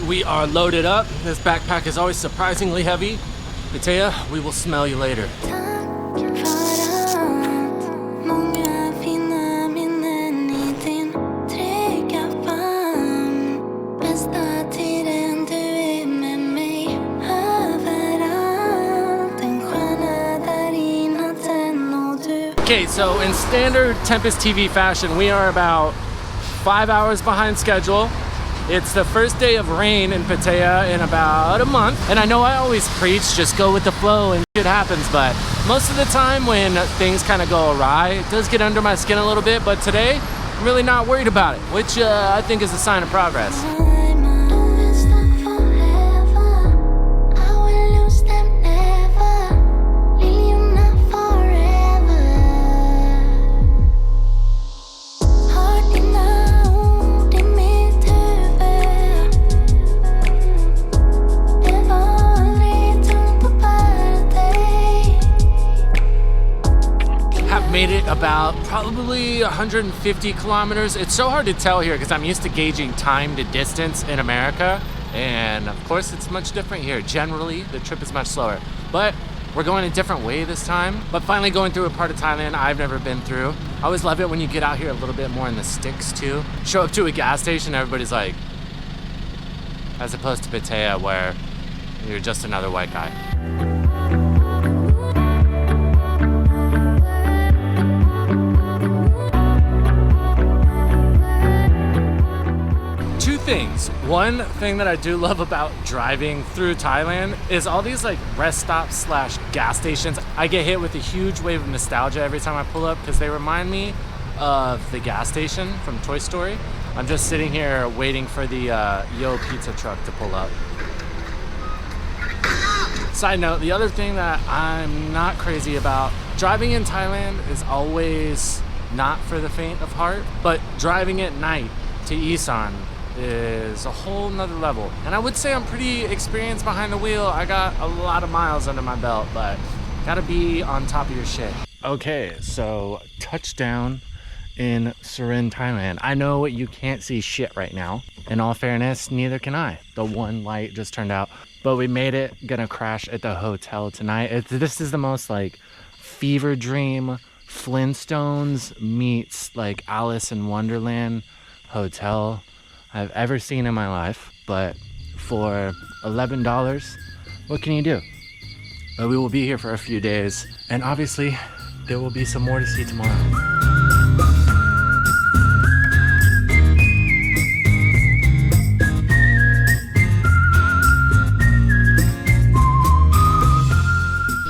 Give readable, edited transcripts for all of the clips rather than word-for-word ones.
we are loaded up. This backpack is always surprisingly heavy. Pattaya, we will smell you later. Okay, so in standard Tempus TV fashion, we are about 5 hours behind schedule. It's the first day of rain in Pattaya in about a month. And I know I always preach, just go with the flow and shit happens, but most of the time when things kind of go awry, it does get under my skin a little bit, but today, I'm really not worried about it, which I think is a sign of progress. Made it about probably 150 kilometers. It's so hard to tell here because I'm used to gauging time to distance in America, and of course it's much different here. Generally the trip is much slower, but we're going a different way this time. But finally going through a part of Thailand I've never been through. I always love it when you get out here a little bit more in the sticks too. Show up to a gas station, everybody's like, as opposed to Pattaya where you're just another white guy. Things. One thing that I do love about driving through Thailand is all these like rest stops slash gas stations. I get hit with a huge wave of nostalgia every time I pull up because they remind me of the gas station from Toy Story. I'm just sitting here waiting for the Yo pizza truck to pull up. Side note, the other thing that I'm not crazy about, driving in Thailand is always not for the faint of heart, but driving at night to Isan is a whole nother level. And I would say I'm pretty experienced behind the wheel. I got a lot of miles under my belt, but gotta be on top of your shit. Okay, so touchdown in Serene, Thailand. I know you can't see shit right now. In all fairness, neither can I. The one light just turned out, but we made it. Gonna crash at the hotel tonight. This is the most like fever dream Flintstones meets like Alice in Wonderland hotel I've ever seen in my life, but for $11, what can you do? But we will be here for a few days, and obviously there will be some more to see tomorrow.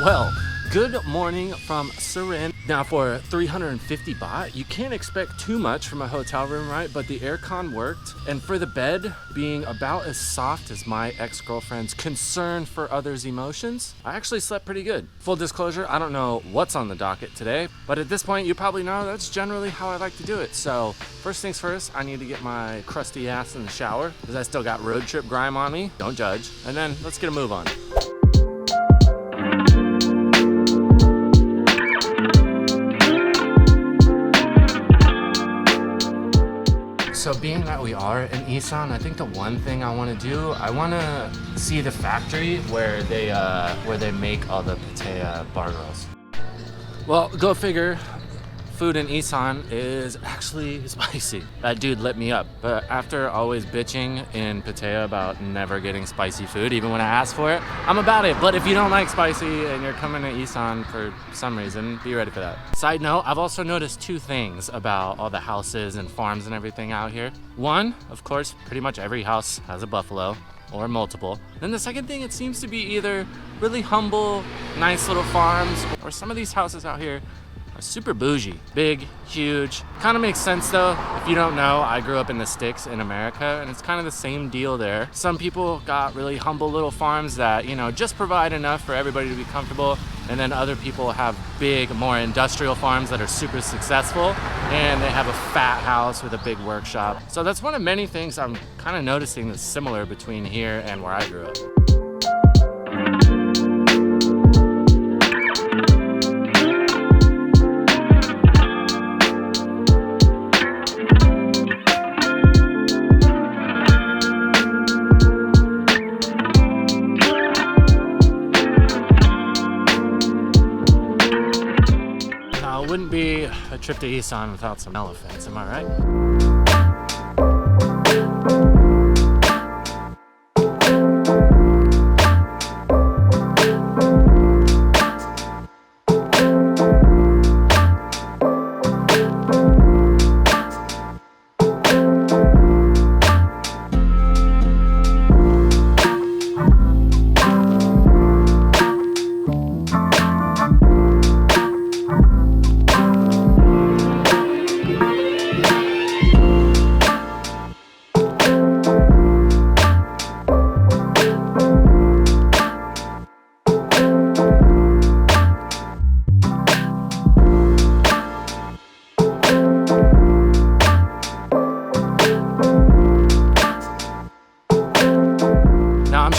Well, good morning from Serene. Now for 350 baht, you can't expect too much from a hotel room, right? But the aircon worked. And for the bed being about as soft as my ex-girlfriend's concern for others' emotions, I actually slept pretty good. Full disclosure, I don't know what's on the docket today, but at this point you probably know that's generally how I like to do it. So first things first, I need to get my crusty ass in the shower because I still got road trip grime on me. Don't judge. And then let's get a move on. So being that we are in Isan, I think the one thing I want to do, I want to see the factory where they make all the Pattaya bar girls. Well, go figure. Food in Isan is actually spicy. That dude lit me up. But after always bitching in Pattaya about never getting spicy food, even when I ask for it, I'm about it. But if you don't like spicy and you're coming to Isan for some reason, be ready for that. Side note, I've also noticed two things about all the houses and farms and everything out here. One, of course, pretty much every house has a buffalo or multiple. Then the second thing, it seems to be either really humble, nice little farms, or some of these houses out here are super bougie. Big, huge. Kind of makes sense though. If you don't know, I grew up in the sticks in America, and it's kind of the same deal there. Some people got really humble little farms that, you know, just provide enough for everybody to be comfortable, and then other people have big, more industrial farms that are super successful, and they have a fat house with a big workshop. So that's one of many things I'm kind of noticing that's similar between here and where I grew up. a trip to Isan without some elephants, am I right?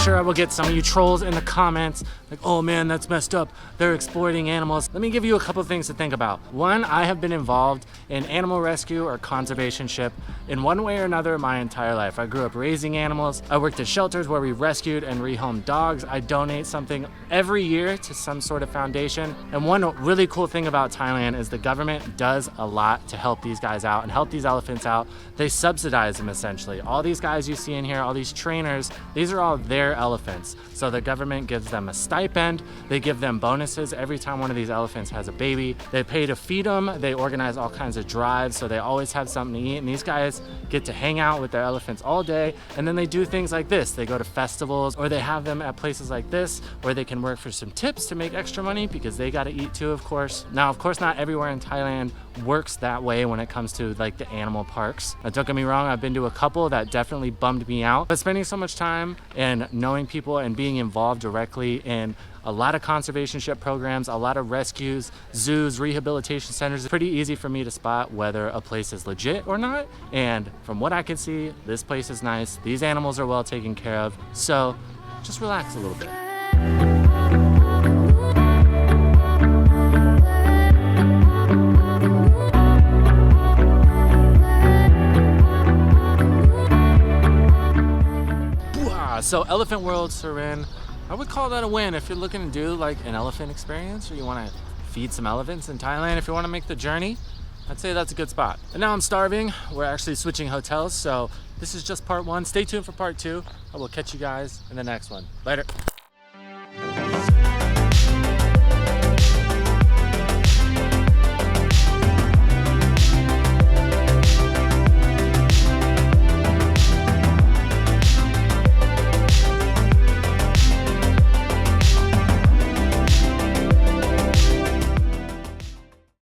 I will get some of you trolls in the comments like, oh man, that's messed up, they're exploiting animals. Let me give you a couple things to think about. One, I have been involved in animal rescue or conservationship in one way or another my entire life. I grew up raising animals. I worked at shelters where we rescued and rehomed dogs. I donate something every year to some sort of foundation. And one really cool thing about Thailand is the government does a lot to help these guys out and help these elephants out. They subsidize them essentially. All these guys you see in here, all these trainers, these are all their elephants. So the government gives them a stipend. They give them bonuses every time one of these elephants has a baby. They pay to feed them. They organize all kinds of drives so they always have something to eat. And these guys get to hang out with their elephants all day. And then they do things like this. They go to festivals, or they have them at places like this where they can work for some tips to make extra money because they got to eat too, of course. Now, of course, not everywhere in Thailand works that way when it comes to like the animal parks. Now, don't get me wrong, I've been to a couple that definitely bummed me out, but spending so much time and knowing people and being involved directly in a lot of conservationship programs, a lot of rescues, zoos, rehabilitation centers, it's pretty easy for me to spot whether a place is legit or not. And from what I can see, this place is nice. These animals are well taken care of. So just relax a little bit. So Elephant World, Serene, I would call that a win if you're looking to do like an elephant experience, or you want to feed some elephants in Thailand. If you want to make the journey, I'd say that's a good spot. And now I'm starving. We're actually switching hotels, so this is just part one. Stay tuned for part two. I will catch you guys in the next one. Later.